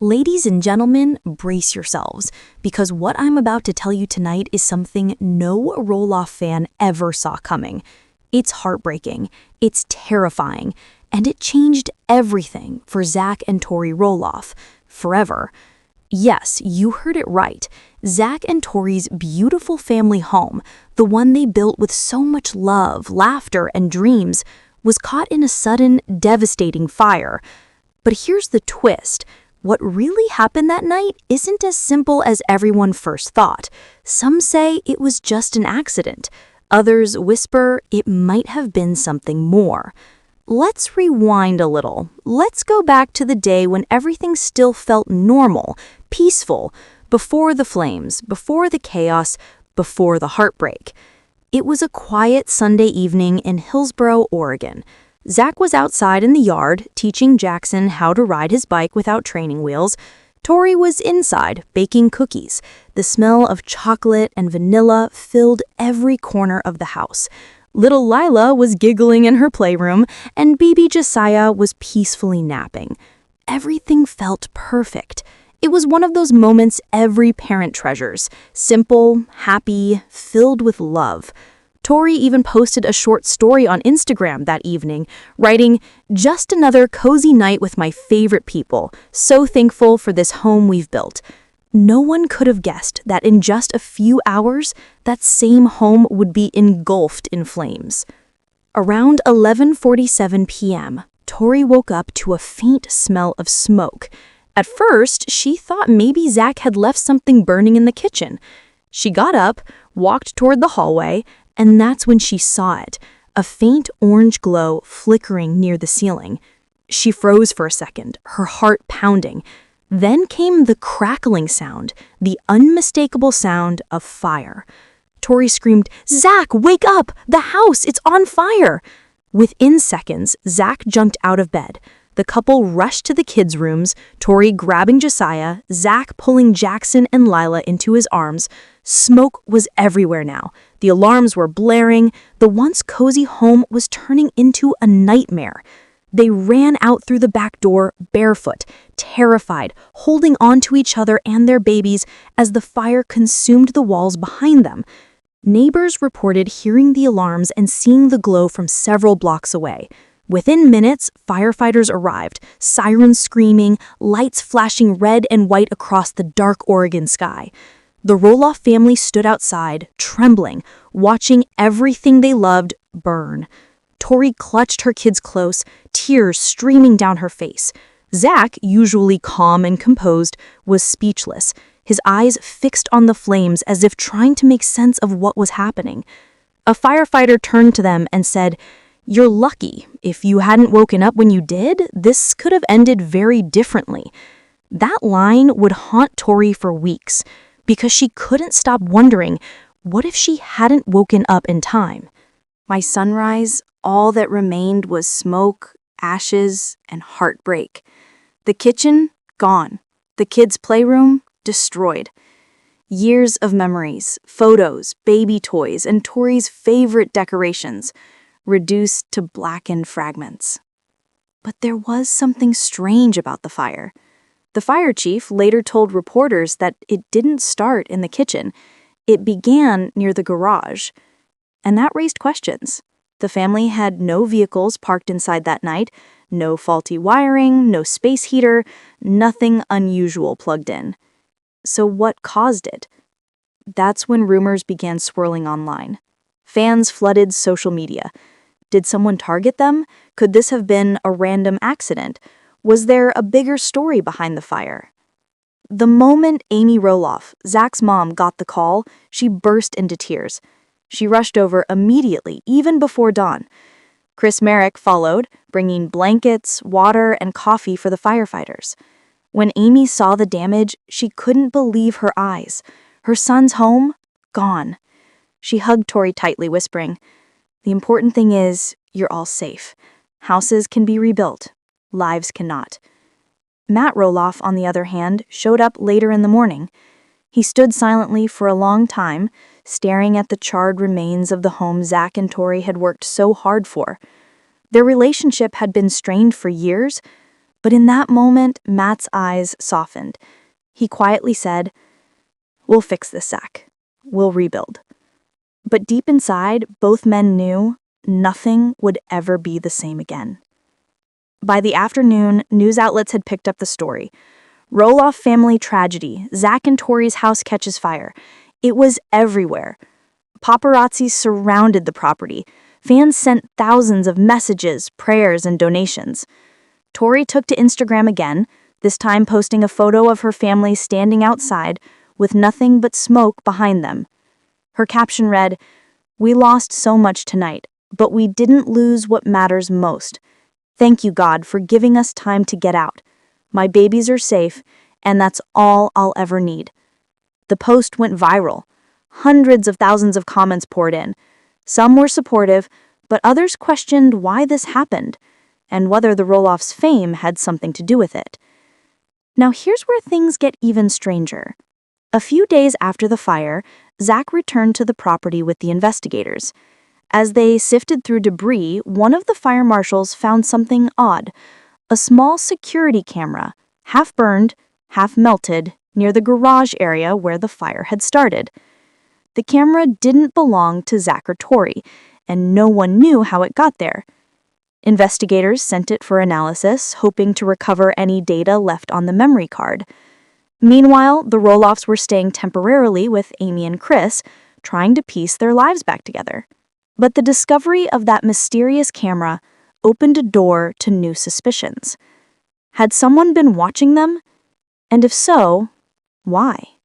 Ladies and gentlemen, brace yourselves, because what I'm about to tell you tonight is something no Roloff fan ever saw coming. It's heartbreaking, it's terrifying, and it changed everything for Zach and Tori Roloff, forever. Yes, you heard it right. Zach and Tori's beautiful family home, the one they built with so much love, laughter, and dreams, was caught in a sudden, devastating fire. But here's the twist. What really happened that night isn't as simple as everyone first thought. Some say it was just an accident. Others whisper it might have been something more. Let's rewind a little. Let's go back to the day when everything still felt normal, peaceful, before the flames, before the chaos, before the heartbreak. It was a quiet Sunday evening in Hillsboro, Oregon. Zach was outside in the yard, teaching Jackson how to ride his bike without training wheels. Tori was inside, baking cookies. The smell of chocolate and vanilla filled every corner of the house. Little Lila was giggling in her playroom, and baby Josiah was peacefully napping. Everything felt perfect. It was one of those moments every parent treasures. Simple, happy, filled with love. Tori even posted a short story on Instagram that evening, writing, "Just another cozy night with my favorite people. So thankful for this home we've built." No one could have guessed that in just a few hours, that same home would be engulfed in flames. Around 11:47 p.m., Tori woke up to a faint smell of smoke. At first, she thought maybe Zach had left something burning in the kitchen. She got up, walked toward the hallway, and that's when she saw it, a faint orange glow flickering near the ceiling. She froze for a second, her heart pounding. Then came the crackling sound, the unmistakable sound of fire. Tori screamed, "Zach, wake up! The house, it's on fire!" Within seconds, Zach jumped out of bed. The couple rushed to the kids' rooms, Tori grabbing Josiah, Zach pulling Jackson and Lila into his arms. Smoke was everywhere now. The alarms were blaring. The once cozy home was turning into a nightmare. They ran out through the back door, barefoot, terrified, holding on to each other and their babies as the fire consumed the walls behind them. Neighbors reported hearing the alarms and seeing the glow from several blocks away. Within minutes, firefighters arrived, sirens screaming, lights flashing red and white across the dark Oregon sky. The Roloff family stood outside, trembling, watching everything they loved burn. Tori clutched her kids close, tears streaming down her face. Zach, usually calm and composed, was speechless, his eyes fixed on the flames as if trying to make sense of what was happening. A firefighter turned to them and said, "You're lucky. If you hadn't woken up when you did, this could have ended very differently." That line would haunt Tori for weeks, because she couldn't stop wondering, what if she hadn't woken up in time? By sunrise, all that remained was smoke, ashes, and heartbreak. The kitchen, gone. The kids' playroom, destroyed. Years of memories, photos, baby toys, and Tori's favorite decorations, reduced to blackened fragments. But there was something strange about the fire. The fire chief later told reporters that it didn't start in the kitchen. It began near the garage. And that raised questions. The family had no vehicles parked inside that night, no faulty wiring, no space heater, nothing unusual plugged in. So what caused it? That's when rumors began swirling online. Fans flooded social media. Did someone target them? Could this have been a random accident? Was there a bigger story behind the fire? The moment Amy Roloff, Zach's mom, got the call, she burst into tears. She rushed over immediately, even before dawn. Chris Merrick followed, bringing blankets, water, and coffee for the firefighters. When Amy saw the damage, she couldn't believe her eyes. Her son's home, gone. She hugged Tori tightly, whispering, "The important thing is, you're all safe. Houses can be rebuilt. Lives cannot." Matt Roloff, on the other hand, showed up later in the morning. He stood silently for a long time, staring at the charred remains of the home Zach and Tori had worked so hard for. Their relationship had been strained for years, But in that moment, Matt's eyes softened. He quietly said, "We'll fix this, Zach. We'll rebuild." But deep inside, both men knew nothing would ever be the same again. By the afternoon, news outlets had picked up the story. Roloff family tragedy. Zach and Tori's house catches fire. It was everywhere. Paparazzi surrounded the property. Fans sent thousands of messages, prayers, and donations. Tori took to Instagram again, this time posting a photo of her family standing outside with nothing but smoke behind them. Her caption read, "We lost so much tonight, but we didn't lose what matters most. Thank you, God, for giving us time to get out. My babies are safe, and that's all I'll ever need." The post went viral. Hundreds of thousands of comments poured in. Some were supportive, but others questioned why this happened and whether the Roloffs' fame had something to do with it. Now here's where things get even stranger. A few days after the fire, Zach returned to the property with the investigators. As they sifted through debris, one of the fire marshals found something odd: a small security camera, half burned, half melted, near the garage area where the fire had started. The camera didn't belong to Zach or Tori, and no one knew how it got there. Investigators sent it for analysis, hoping to recover any data left on the memory card. Meanwhile, the Roloffs were staying temporarily with Amy and Chris, trying to piece their lives back together. But the discovery of that mysterious camera opened a door to new suspicions. Had someone been watching them? And if so, why?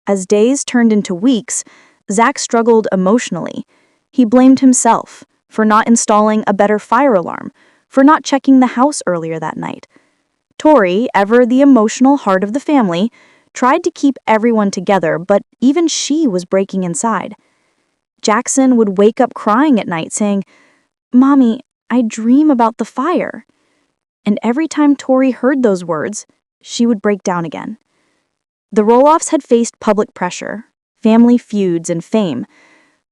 As days turned into weeks, Zach struggled emotionally. He blamed himself for not installing a better fire alarm, for not checking the house earlier that night. Tori, ever the emotional heart of the family, tried to keep everyone together, but even she was breaking inside. Jackson would wake up crying at night saying, "Mommy, I dream about the fire." And every time Tori heard those words, she would break down again. The Roloffs had faced public pressure, family feuds, and fame.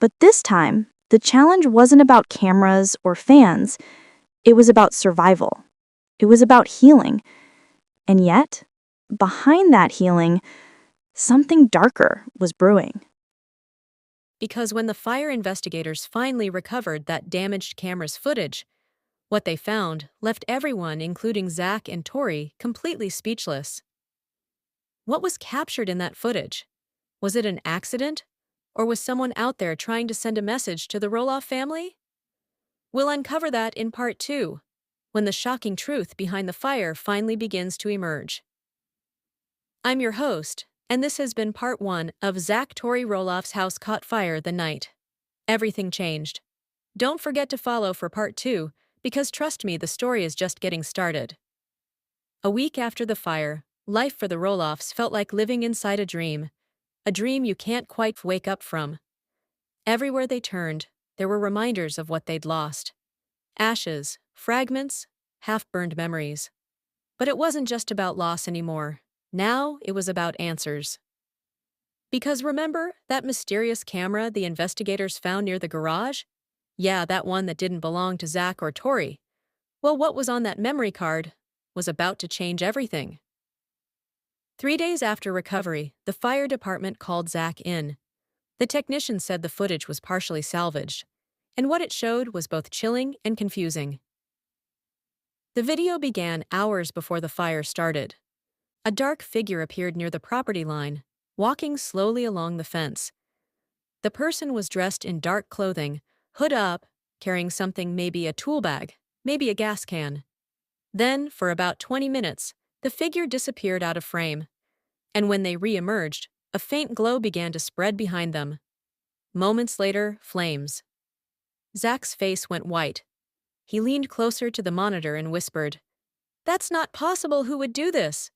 But this time, the challenge wasn't about cameras or fans. It was about survival. It was about healing. And yet, behind that healing, something darker was brewing. Because when the fire investigators finally recovered that damaged camera's footage, what they found left everyone, including Zach and Tori, completely speechless. What was captured in that footage? Was it an accident? Or was someone out there trying to send a message to the Roloff family? We'll uncover that in part 2, when the shocking truth behind the fire finally begins to emerge. I'm your host, and this has been part 1 of Zach Tori Roloff's house caught fire the night everything changed. Don't forget to follow for part 2, because trust me, the story is just getting started. A week after the fire, life for the Roloffs felt like living inside a dream you can't quite wake up from. Everywhere they turned, there were reminders of what they'd lost. Ashes, fragments, half-burned memories. But it wasn't just about loss anymore. Now it was about answers. Because remember that mysterious camera the investigators found near the garage? Yeah, that one that didn't belong to Zach or Tori. Well, what was on that memory card was about to change everything. 3 days after recovery, the fire department called Zach in. The technician said the footage was partially salvaged, and what it showed was both chilling and confusing. The video began hours before the fire started. A dark figure appeared near the property line, walking slowly along the fence. The person was dressed in dark clothing, hood up, carrying something, maybe a tool bag, maybe a gas can. Then, for about 20 minutes, the figure disappeared out of frame. And when they re-emerged, a faint glow began to spread behind them. Moments later, flames. Zach's face went white. He leaned closer to the monitor and whispered, "That's not possible. Who would do this?"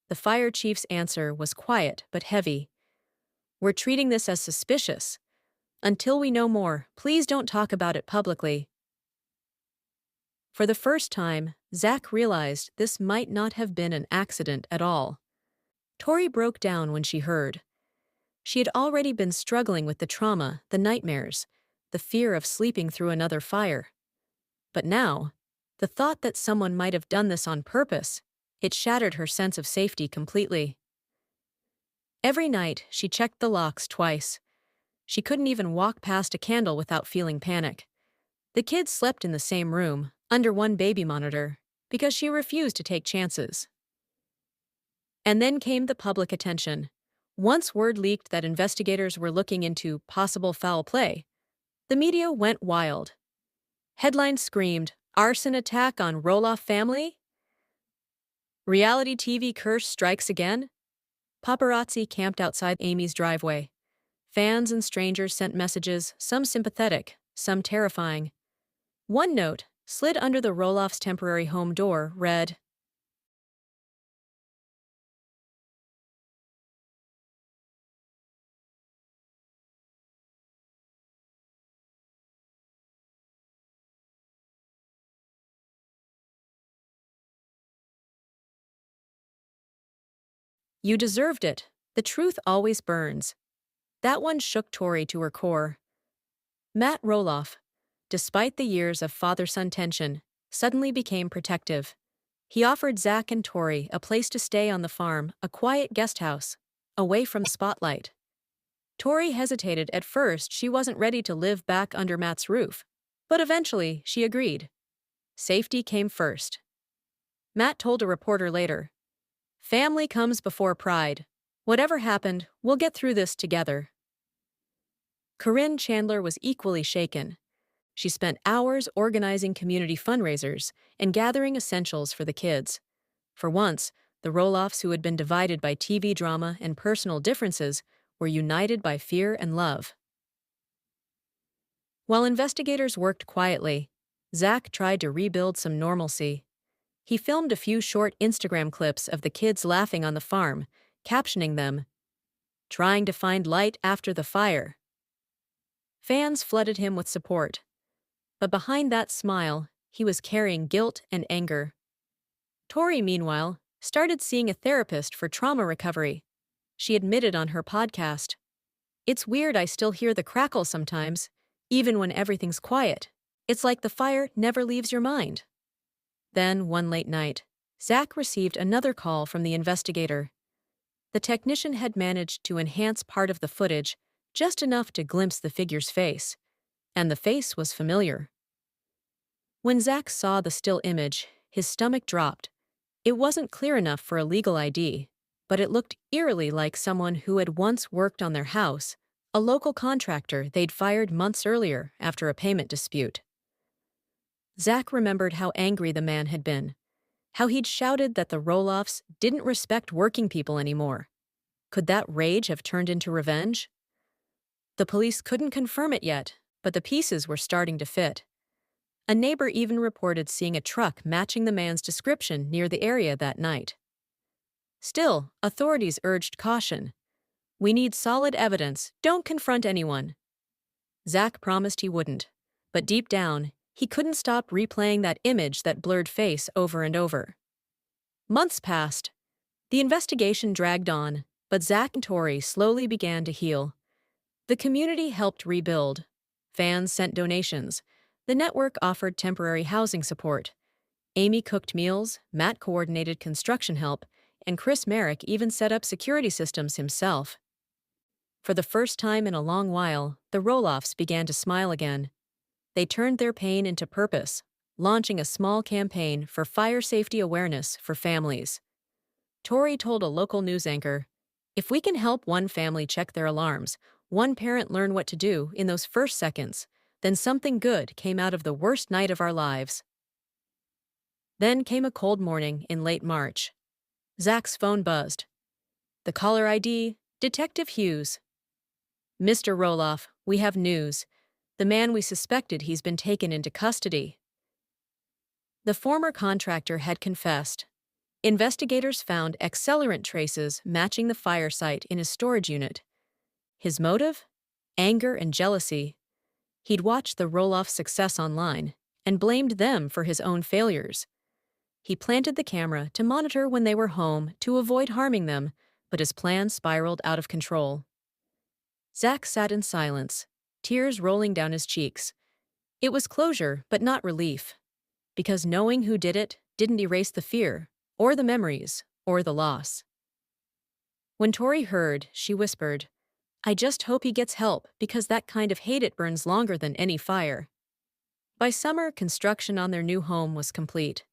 The fire chief's answer was quiet but heavy. "We're treating this as suspicious. Until we know more, please don't talk about it publicly." For the first time, Zach realized this might not have been an accident at all. Tori broke down when she heard. She had already been struggling with the trauma, the nightmares, the fear of sleeping through another fire. But now, The thought that someone might have done this on purpose, it shattered her sense of safety completely. Every night, she checked the locks twice. She couldn't even walk past a candle without feeling panic. The kids slept in the same room, under one baby monitor, because she refused to take chances. And then came the public attention. Once word leaked that investigators were looking into possible foul play, the media went wild. Headlines screamed, "Arson attack on Roloff family? Reality TV curse strikes again?" Paparazzi camped outside Amy's driveway. Fans and strangers sent messages, some sympathetic, some terrifying. One note, slid under the Roloff's temporary home door, read, "You deserved it. The truth always burns." That one shook Tori to her core. Matt Roloff, despite the years of father-son tension, suddenly became protective. He offered Zach and Tori a place to stay on the farm, a quiet guest house, away from the spotlight. Tori hesitated at first. She wasn't ready to live back under Matt's roof. But eventually, she agreed. Safety came first. Matt told a reporter later, "Family comes before pride. Whatever happened, we'll get through this together." Corinne Chandler was equally shaken. She spent hours organizing community fundraisers and gathering essentials for the kids. For once, the Roloffs, who had been divided by TV drama and personal differences, were united by fear and love. While investigators worked quietly, Zach tried to rebuild some normalcy. He filmed a few short Instagram clips of the kids laughing on the farm, captioning them, "Trying to find light after the fire." Fans flooded him with support. But behind that smile, he was carrying guilt and anger. Tori, meanwhile, started seeing a therapist for trauma recovery. She admitted on her podcast, "It's weird, I still hear the crackle sometimes, even when everything's quiet. It's like the fire never leaves your mind." Then, one late night, Zach received another call from the investigator. The technician had managed to enhance part of the footage, just enough to glimpse the figure's face. And the face was familiar. When Zach saw the still image, his stomach dropped. It wasn't clear enough for a legal ID, but it looked eerily like someone who had once worked on their house, a local contractor they'd fired months earlier after a payment dispute. Zach remembered how angry the man had been, how he'd shouted that the Roloffs didn't respect working people anymore. Could that rage have turned into revenge? The police couldn't confirm it yet, but the pieces were starting to fit. A neighbor even reported seeing a truck matching the man's description near the area that night. Still, authorities urged caution. "We need solid evidence. Don't confront anyone." Zach promised he wouldn't, but deep down, he couldn't stop replaying that image, that blurred face, over and over. Months passed. The investigation dragged on, but Zach and Tori slowly began to heal. The community helped rebuild. Fans sent donations. The network offered temporary housing support. Amy cooked meals, Matt coordinated construction help, and Chris Merrick even set up security systems himself. For the first time in a long while, the Roloffs began to smile again. They turned their pain into purpose, launching a small campaign for fire safety awareness for families. Tori told a local news anchor, "If we can help one family check their alarms, one parent learn what to do in those first seconds, then something good came out of the worst night of our lives." Then came a cold morning in late March. Zach's phone buzzed. The caller ID, Detective Hughes. "Mr. Roloff, we have news. The man we suspected, he's been taken into custody." The former contractor had confessed. Investigators found accelerant traces matching the fire site in his storage unit. His motive? Anger and jealousy. He'd watched the Roloff's success online and blamed them for his own failures. He planted the camera to monitor when they were home to avoid harming them, but his plan spiraled out of control. Zach sat in silence, tears rolling down his cheeks. It was closure, but not relief. because knowing who did it didn't erase the fear, or the memories, or the loss. When Tori heard, she whispered, "I just hope he gets help because that kind of hate it burns longer than any fire." By summer, construction on their new home was complete.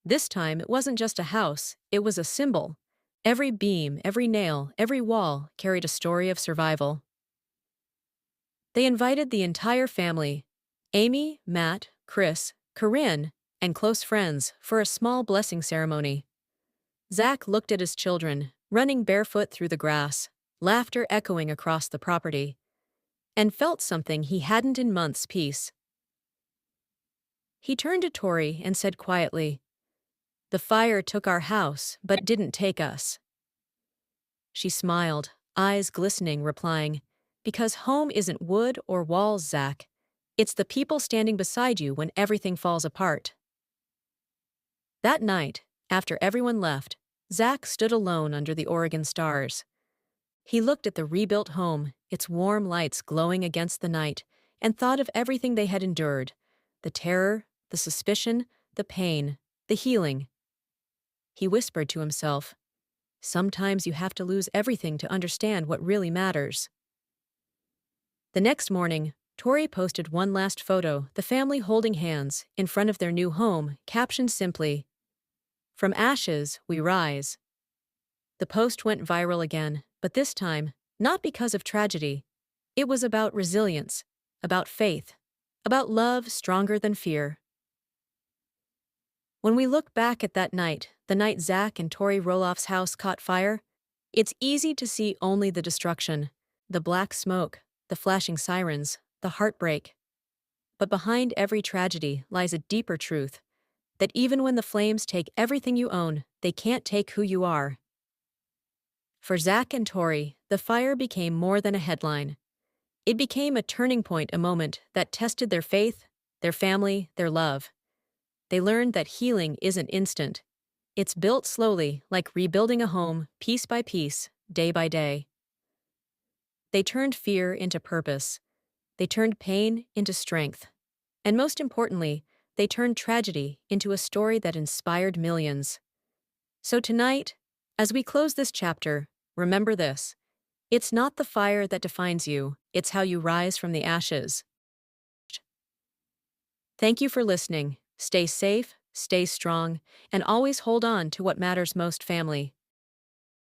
This time, it wasn't just a house, it was a symbol. Every beam, every nail, every wall carried a story of survival. They invited the entire family, Amy, Matt, Chris, Corinne, and close friends, for a small blessing ceremony. Zach looked at his children, running barefoot through the grass, laughter echoing across the property, and felt something he hadn't in months. Peace. He turned to Tori and said quietly, "The fire took our house, but didn't take us." She smiled, eyes glistening, replying, "Because home isn't wood or walls, Zach. It's the people standing beside you when everything falls apart." That night, after everyone left, Zach stood alone under the Oregon stars. He looked at the rebuilt home, its warm lights glowing against the night, and thought of everything they had endured: the terror, the suspicion, the pain, the healing. He whispered to himself, "Sometimes you have to lose everything to understand what really matters." The next morning, Tori posted one last photo, the family holding hands, in front of their new home, captioned simply, "From ashes, we rise." The post went viral again, but this time, not because of tragedy. It was about resilience, about faith, about love stronger than fear. When we look back at that night, the night Zach and Tori Roloff's house caught fire, it's easy to see only the destruction, the black smoke, the flashing sirens, the heartbreak. But behind every tragedy lies a deeper truth, that even when the flames take everything you own, they can't take who you are. For Zach and Tori, the fire became more than a headline. It became a turning point, a moment that tested their faith, their family, their love. They learned that healing isn't instant. It's built slowly, like rebuilding a home, piece by piece, day by day. They turned fear into purpose. They turned pain into strength. And most importantly, they turned tragedy into a story that inspired millions. So tonight, as we close this chapter, remember this: it's not the fire that defines you, it's how you rise from the ashes. Thank you for listening. Stay safe, stay strong, and always hold on to what matters most, family.